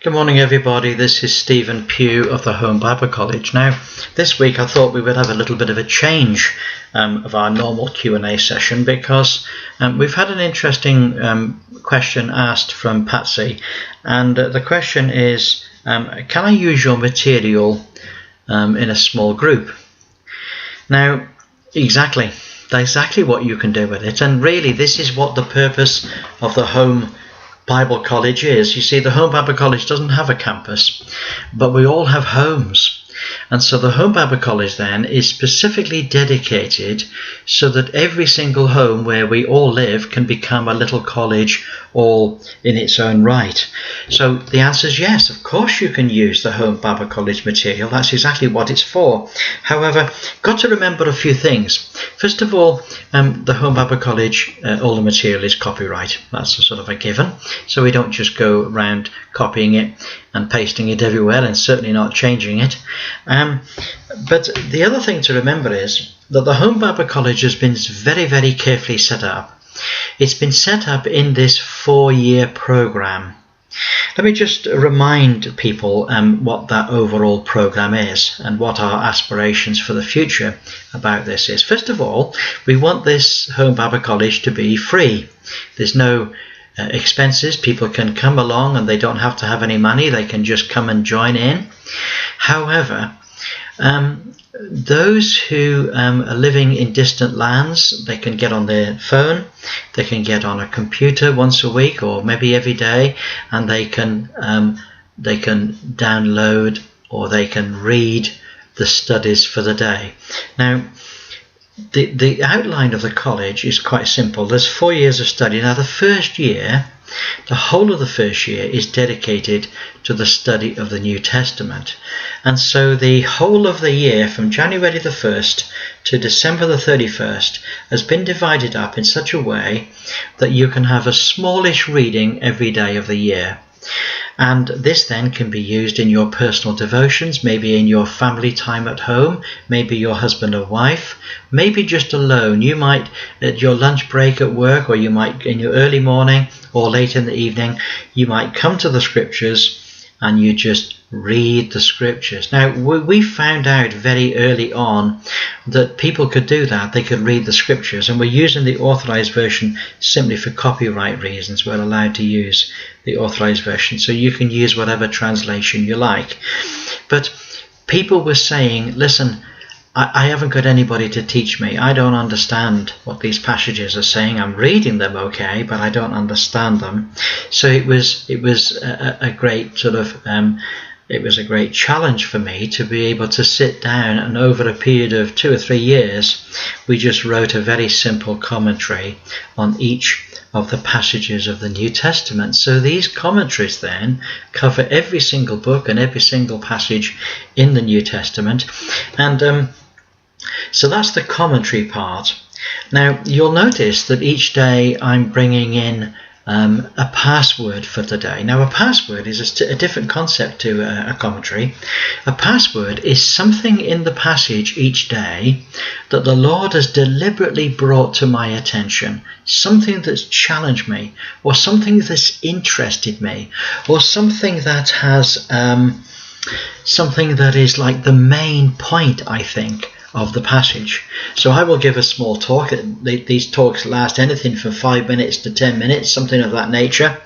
Good morning everybody, this is Stephen Pugh of the Home Bible College. Now this week I thought we would have a little bit of a change of our normal Q&A session because we've had an interesting question asked from Patsy, and the question is, can I use your material in a small group? Now that's exactly what you can do with it, and really this is what the purpose of the Home Bible College is. You see, the Home Bible College doesn't have a campus, but we all have homes. And so the Home Bible College then is specifically dedicated so that every single home where we all live can become a little college all in its own right. So the answer is yes, of course you can use the Home Bible College material. That's exactly what it's for. However, got to remember a few things. First of all, the Home Bible College, all the material is copyright. That's a sort of a given. So we don't just go around copying it and pasting it everywhere, and certainly not changing it. But the other thing to remember is that the Home Bible College has been very, very carefully set up. It's been set up in this 4-year program. Let me just remind people what that overall program is and what our aspirations for the future about this is. First of all, we want this Home Bible College to be free. There's no expenses. People can come along and they don't have to have any money. They can just come and join in. However, those who are living in distant lands, they can get on their phone, they can get on a computer once a week or maybe every day, and they can download or they can read the studies for the day. Now, the outline of the college is quite simple. There's 4 years of study. Now the first year, the whole of the first year is dedicated to the study of the New Testament. And so the whole of the year from January the 1st to December the 31st has been divided up in such a way that you can have a smallish reading every day of the year. And this then can be used in your personal devotions, maybe in your family time at home, maybe your husband or wife, maybe just alone. You might at your lunch break at work, or you might in your early morning or late in the evening, you might come to the scriptures and you just read the scriptures. Now, we found out very early on that people could do that. They could read the scriptures, and we're using the authorized version simply for copyright reasons. We're allowed to use the authorized version, so you can use whatever translation you like. But people were saying, listen, I haven't got anybody to teach me. I don't understand what these passages are saying. I'm reading them okay, but I don't understand them. So it was a great sort of it was a great challenge for me to be able to sit down, and over a period of 2 or 3 years, we just wrote a very simple commentary on each of the passages of the New Testament. So these commentaries then cover every single book and every single passage in the New Testament. And so that's the commentary part. Now you'll notice that each day I'm bringing in a password for today. Now a password is a different concept to a commentary. A password is something in the passage each day that the Lord has deliberately brought to my attention, something that's challenged me, or something that's interested me, or something that has something that is like the main point, I think, of the passage. So I will give a small talk. These talks last anything from 5 minutes to 10 minutes, something of that nature.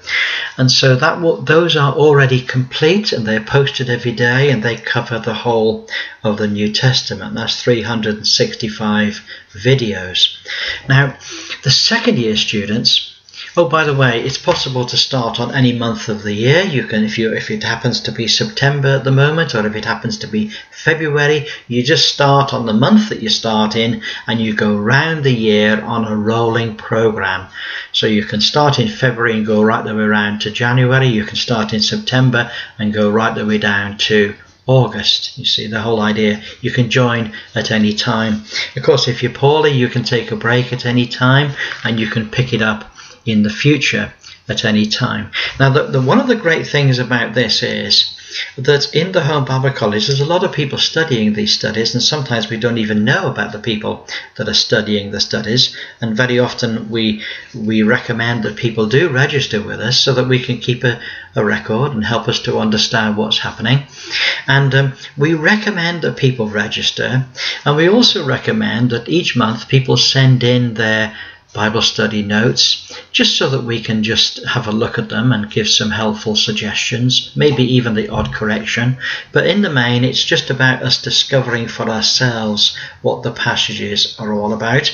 And so those are already complete, and they're posted every day, and they cover the whole of the New Testament. That's 365 videos. Now, the second year students, oh, by the way, it's possible to start on any month of the year. You can, if it happens to be September at the moment, or if it happens to be February, you just start on the month that you start in, and you go round the year on a rolling program. So you can start in February and go right the way around to January. You can start in September and go right the way down to August. You see the whole idea. You can join at any time. Of course, if you're poorly, you can take a break at any time, and you can pick it up in the future at any time. Now, one of the great things about this is that in the Home Bible College there's a lot of people studying these studies, and sometimes we don't even know about the people that are studying the studies, and very often we recommend that people do register with us so that we can keep a record and help us to understand what's happening. And we recommend that people register, and we also recommend that each month people send in their Bible study notes, just so that we can just have a look at them and give some helpful suggestions, maybe even the odd correction. But in the main, it's just about us discovering for ourselves what the passages are all about.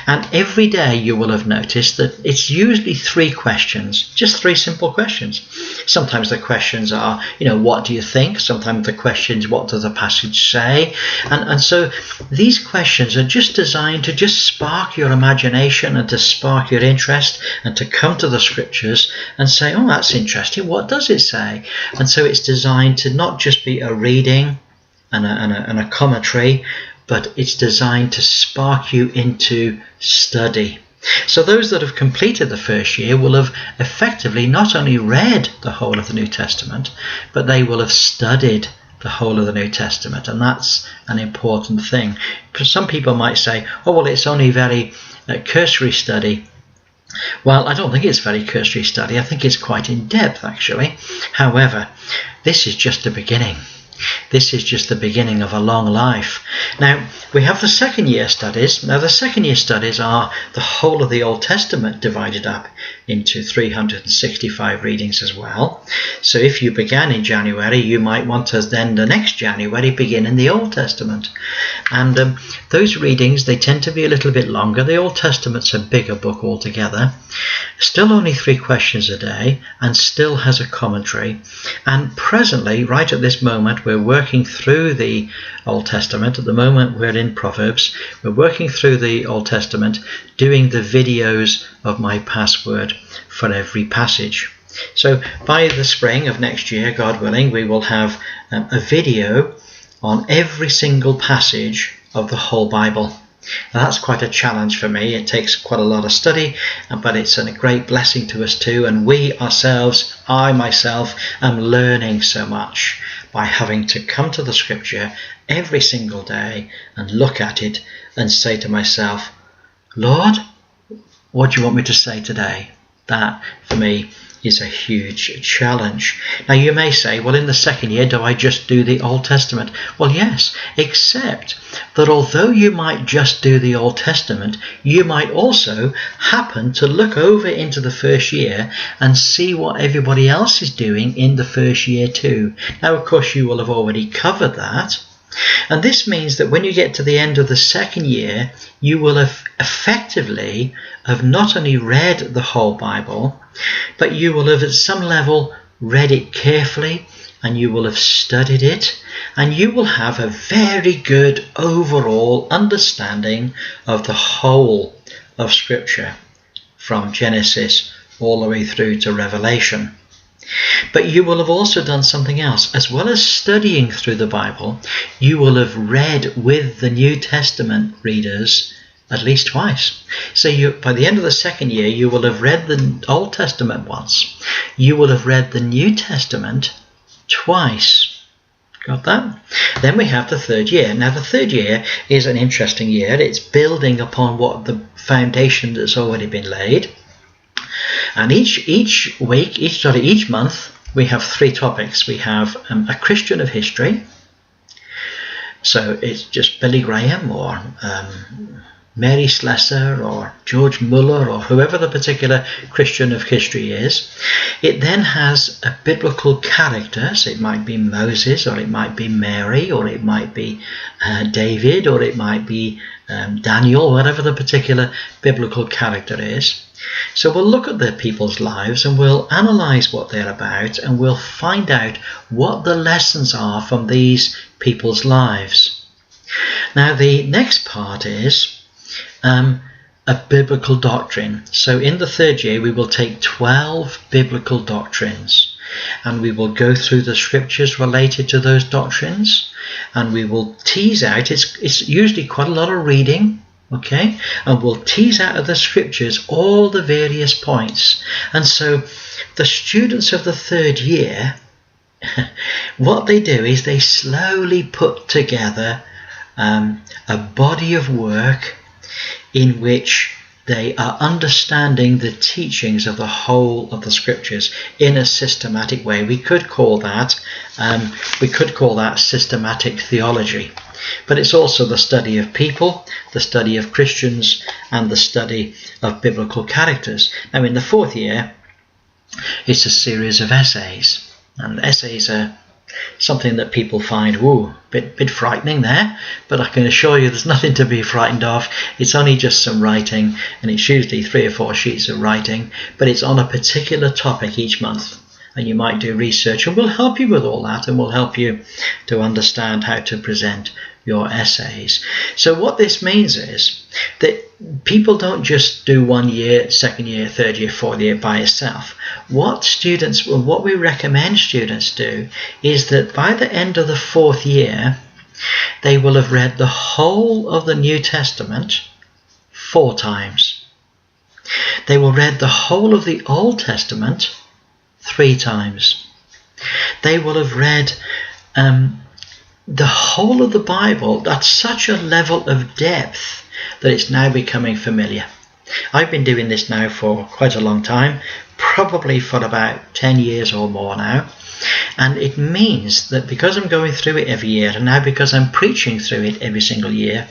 And every day you will have noticed that it's usually 3 questions, just 3 simple questions. Sometimes the questions are, what do you think? Sometimes the questions, what does the passage say? And so these questions are just designed to just spark your imagination and to spark your interest and to come to the scriptures and say, oh, that's interesting, what does it say? And so it's designed to not just be a reading and a commentary, but it's designed to spark you into study. So those that have completed the first year will have effectively not only read the whole of the New Testament, but they will have studied the whole of the New Testament, and that's an important thing. Because some people might say, oh, well, it's only very cursory study. Well, I don't think it's very cursory study. I think it's quite in-depth, actually. However, this is just the beginning. This is just the beginning of a long life. Now, we have the second year studies. Now, the second year studies are the whole of the Old Testament divided up into 365 readings as well. So if you began in January, you might want to then the next January begin in the Old Testament. And those readings, they tend to be a little bit longer. The Old Testament's a bigger book altogether. Still only 3 questions a day, and still has a commentary. And presently, right at this moment, we're working through the Old Testament. At the moment, we're in Proverbs. We're working through the Old Testament, doing the videos of my password for every passage. So by the spring of next year, God willing, we will have a video on every single passage of the whole Bible. Now, that's quite a challenge for me. It takes quite a lot of study, but it's a great blessing to us too. And we ourselves, I myself, am learning so much by having to come to the scripture every single day and look at it and say to myself, Lord, what do you want me to say today? That, for me, is a huge challenge. Now, you may say, well, in the second year, do I just do the Old Testament? Well, yes, except that although you might just do the Old Testament, you might also happen to look over into the first year and see what everybody else is doing in the first year too. Now, of course, you will have already covered that. And this means that when you get to the end of the second year, you will have effectively have not only read the whole Bible, but you will have at some level read it carefully, and you will have studied it, and you will have a very good overall understanding of the whole of Scripture, from Genesis all the way through to Revelation. But you will have also done something else. As well as studying through the Bible, you will have read with the New Testament readers at least twice. So by the end of the second year, you will have read the Old Testament once. You will have read the New Testament twice. Got that? Then we have the third year. Now, the third year is an interesting year. It's building upon what the foundation that's already been laid. And each month, we have 3 topics. We have a Christian of history. So it's just Billy Graham or Mary Slessor or George Muller or whoever the particular Christian of history is. It then has a biblical character. So it might be Moses, or it might be Mary, or it might be David, or it might be Daniel, whatever the particular biblical character is. So we'll look at the people's lives and we'll analyse what they're about, and we'll find out what the lessons are from these people's lives. Now, the next part is a biblical doctrine. So in the third year, we will take 12 biblical doctrines, and we will go through the scriptures related to those doctrines, and we will tease out, it's usually quite a lot of reading, okay, and we'll tease out of the scriptures all the various points. And so the students of the third year what they do is they slowly put together a body of work in which they are understanding the teachings of the whole of the scriptures in a systematic way. We could call that systematic theology. But it's also the study of people, the study of Christians, and the study of biblical characters. Now, in the 4th year, it's a series of essays. And essays are something that people find, a bit frightening there, but I can assure you there's nothing to be frightened of. It's only just some writing, and it's usually 3 or 4 sheets of writing, but it's on a particular topic each month. And you might do research, and we'll help you with all that, and we'll help you to understand how to present your essays. So what this means is that people don't just do 1 year, 2nd year, 3rd year, 4th year by itself. What we recommend students do is that by the end of the 4th year, they will have read the whole of the New Testament 4 times. They will read the whole of the Old Testament 3 times. They will have read the whole of the Bible at such a level of depth that it's now becoming familiar. I've been doing this now for quite a long time, probably for about 10 years or more now. And it means that because I'm going through it every year, and now because I'm preaching through it every single year,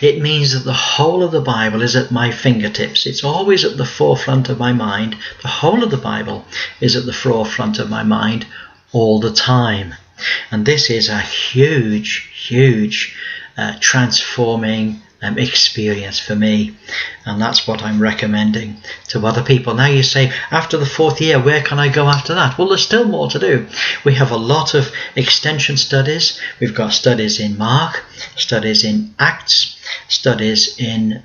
it means that the whole of the Bible is at my fingertips. It's always at the forefront of my mind. The whole of the Bible is at the forefront of my mind all the time. And this is a huge transforming experience for me, and that's what I'm recommending to other people. Now you say, after the 4th year, where can I go after that? Well, there's still more to do. We have a lot of extension studies. We've got studies in Mark, studies in Acts, studies in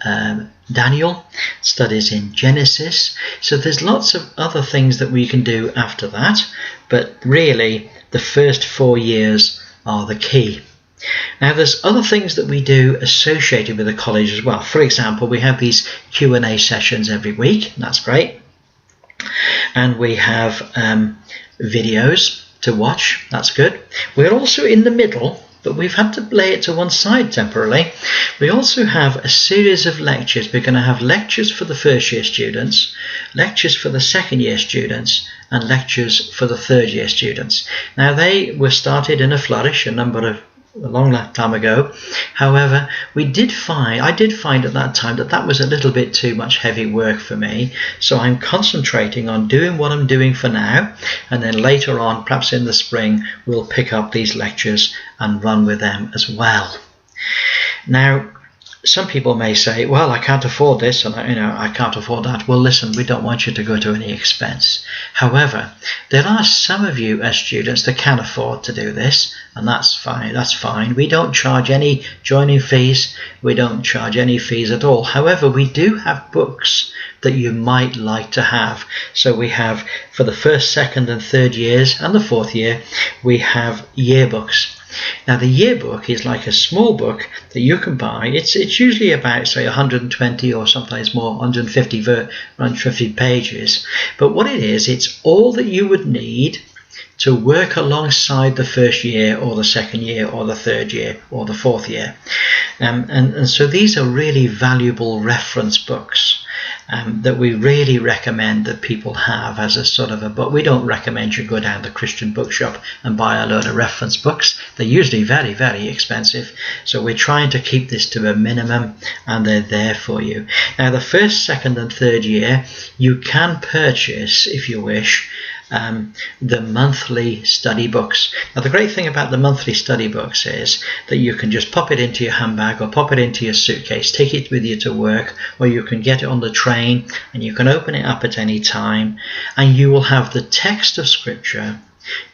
Daniel, studies in Genesis. So there's lots of other things that we can do after that, but really the first 4 years are the key. Now there's other things that we do associated with the college as well. For example, we have these Q&A sessions every week, and that's great. And we have videos to watch, that's good. We're also in the middle, but we've had to lay it to one side temporarily. We also have a series of lectures. We're going to have lectures for the 1st year students, lectures for the 2nd year students, and lectures for the 3rd year students. Now they were started in a flourish a long time ago. However, I did find at that time that was a little bit too much heavy work for me. So I'm concentrating on doing what I'm doing for now, and then later on, perhaps in the spring, we'll pick up these lectures and run with them as well. Now, some people may say, well, I can't afford this, and I can't afford that. Well, listen, we don't want you to go to any expense. However, there are some of you as students that can afford to do this, and that's fine. That's fine. We don't charge any joining fees. We don't charge any fees at all. However, we do have books that you might like to have. So we have, for the 1st, 2nd, and 3rd years, and the 4th year, we have yearbooks. Now the yearbook is like a small book that you can buy. It's usually about, say, 120 or sometimes more, 150 pages. But what it is, it's all that you would need to work alongside the 1st year or the 2nd year or the 3rd year or the 4th year. And so these are really valuable reference books that we really recommend that people have as a sort of a book. We don't recommend you go down the Christian bookshop and buy a load of reference books. They're usually very, very expensive. So we're trying to keep this to a minimum, and they're there for you. Now the 1st, 2nd, and 3rd year, you can purchase, if you wish, the monthly study books. Now the great thing about the monthly study books is that you can just pop it into your handbag or pop it into your suitcase, take it with you to work, or you can get it on the train and you can open it up at any time, and you will have the text of scripture,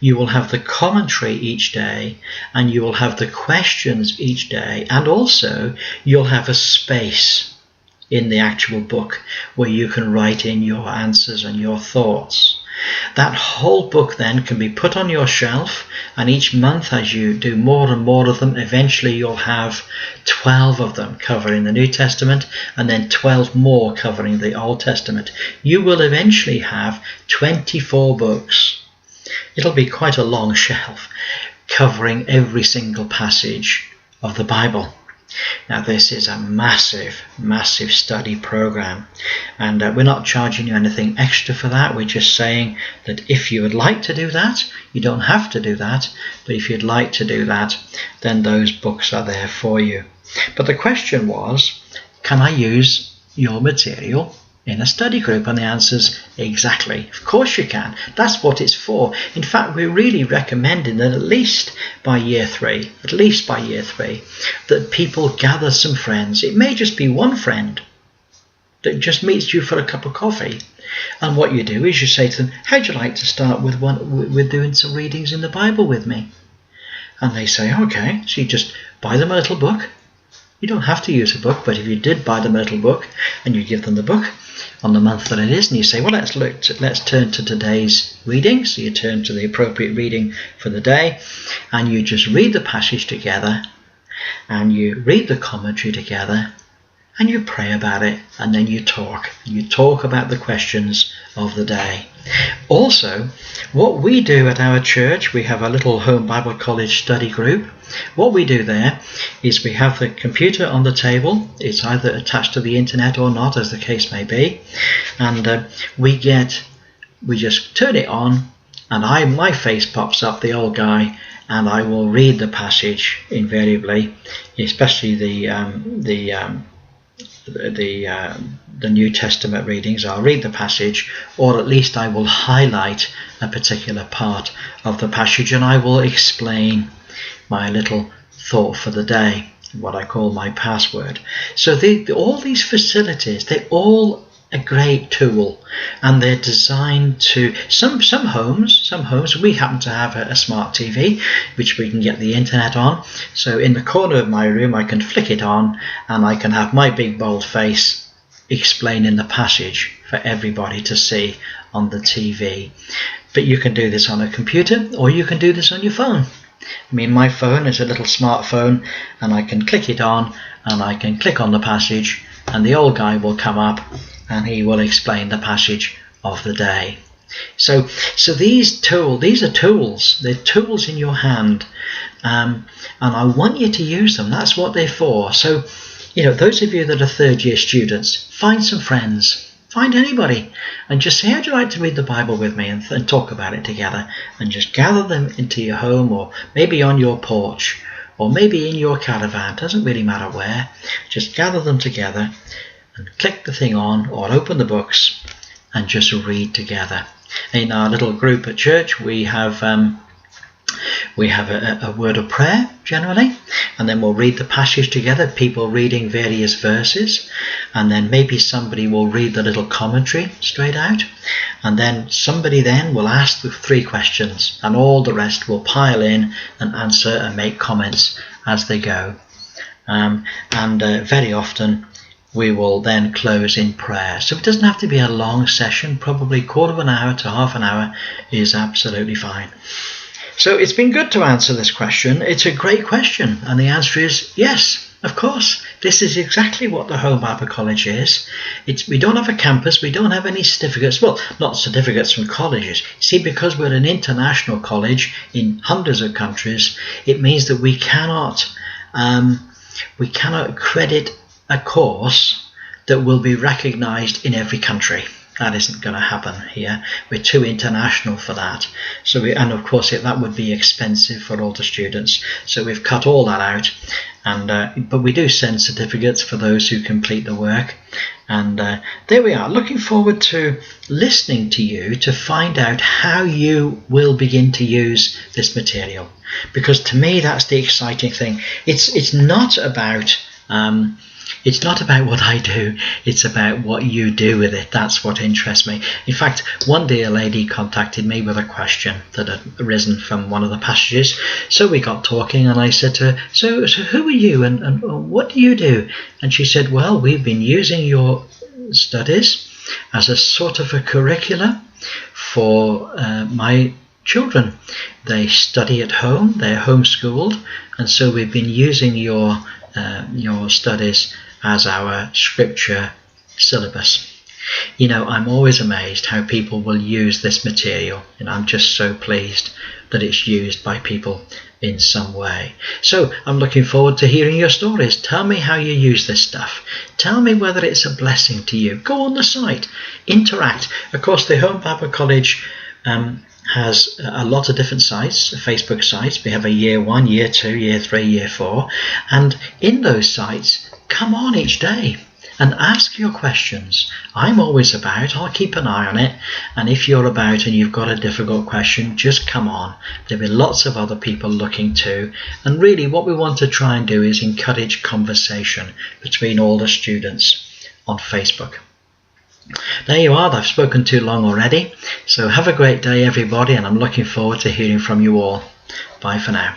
you will have the commentary each day, and you will have the questions each day, and also you'll have a space in the actual book where you can write in your answers and your thoughts. That whole book then can be put on your shelf, and each month as you do more and more of them, eventually you'll have 12 of them covering the New Testament, and then 12 more covering the Old Testament. You will eventually have 24 books It'll be quite a long shelf covering every single passage of the Bible. Now this is a massive, massive study program, and we're not charging you anything extra for that. We're just saying that if you would like to do that, you don't have to do that, but if you'd like to do that, then those books are there for you. But the question was, can I use your material in a study group? And the answer is exactly. Of course you can. That's what it's for. In fact, we're really recommending that at least by year three, that people gather some friends. It may just be one friend that just meets you for a cup of coffee. And what you do is you say to them, how'd you like to start with doing some readings in the Bible with me? And they say, okay. So you just buy them a little book. You don't have to use a book, but if you did buy them a little book and you give them the book on the month that it is, and you say, well, let's turn to today's reading. So you turn to the appropriate reading for the day, and you just read the passage together, and you read the commentary together, and you pray about it, and then you talk. You talk about the questions of the day. Also, what we do at our church, we have a little home Bible college study group. What we do there is we have the computer on the table. It's either attached to the internet or not, as the case may be. And we just turn it on, and my face pops up, the old guy, and I will read the passage invariably, especially the New Testament readings. I'll read the passage, or at least I will highlight a particular part of the passage, and I will explain my little thought for the day, what I call my password. So all these facilities, they're all a great tool, and they're designed to some homes. We happen to have a smart TV which we can get the internet on, so in the corner of my room I can flick it on, and I can have my big bold face explaining the passage for everybody to see on the TV. But you can do this on a computer, or you can do this on your phone. I mean, my phone is a little smartphone, and I can click it on, and I can click on the passage, and the old guy will come up and he will explain the passage of the day. So these are tools. They're tools in your hand, and I want you to use them. That's what they're for. So, those of you that are third-year students, find some friends. Find anybody and just say, how'd you like to read the Bible with me, and talk about it together, and just gather them into your home, or maybe on your porch, or maybe in your caravan. Doesn't really matter where. Just gather them together and click the thing on, or open the books and just read together. In our little group at church, we have a word of prayer generally, and then we'll read the passage together, people reading various verses, and then maybe somebody will read the little commentary straight out, and then somebody then will ask the 3 questions, and all the rest will pile in and answer and make comments as they go. Very often we will then close in prayer. So it doesn't have to be a long session. Probably quarter of an hour to half an hour is absolutely fine. So it's been good to answer this question. It's a great question, and the answer is yes, of course. This is exactly what the Home Bible College is. We don't have a campus, we don't have any certificates. Well, not certificates from colleges. See, because we're an international college in hundreds of countries, it means that we cannot credit a course that will be recognized in every country. That isn't going to happen here. We're too international for that. And of course that would be expensive for all the students. So we've cut all that out. But we do send certificates for those who complete the work. And there we are. Looking forward to listening to you to find out how you will begin to use this material. Because to me, that's the exciting thing. It's not about what I do, it's about what you do with it. That's what interests me. In fact, one day a lady contacted me with a question that had arisen from one of the passages. So we got talking, and I said to her, so who are you, and what do you do? And she said, well, we've been using your studies as a sort of a curricula for my children. They study at home, they're homeschooled, and so we've been using your studies as our scripture syllabus. You know, I'm always amazed how people will use this material, and I'm just so pleased that it's used by people in some way. So I'm looking forward to hearing your stories. Tell me how you use this stuff. Tell me whether it's a blessing to you. Go on the site, interact. Of course, the Home Bible College has a lot of different sites, Facebook sites. We have a year 1, year 2, year 3, year 4. And in those sites, come on each day and ask your questions. I'm always about, I'll keep an eye on it. And if you're about and you've got a difficult question, just come on. There'll be lots of other people looking too. And really what we want to try and do is encourage conversation between all the students on Facebook. There you are. I've spoken too long already. So have a great day, everybody, and I'm looking forward to hearing from you all. Bye for now.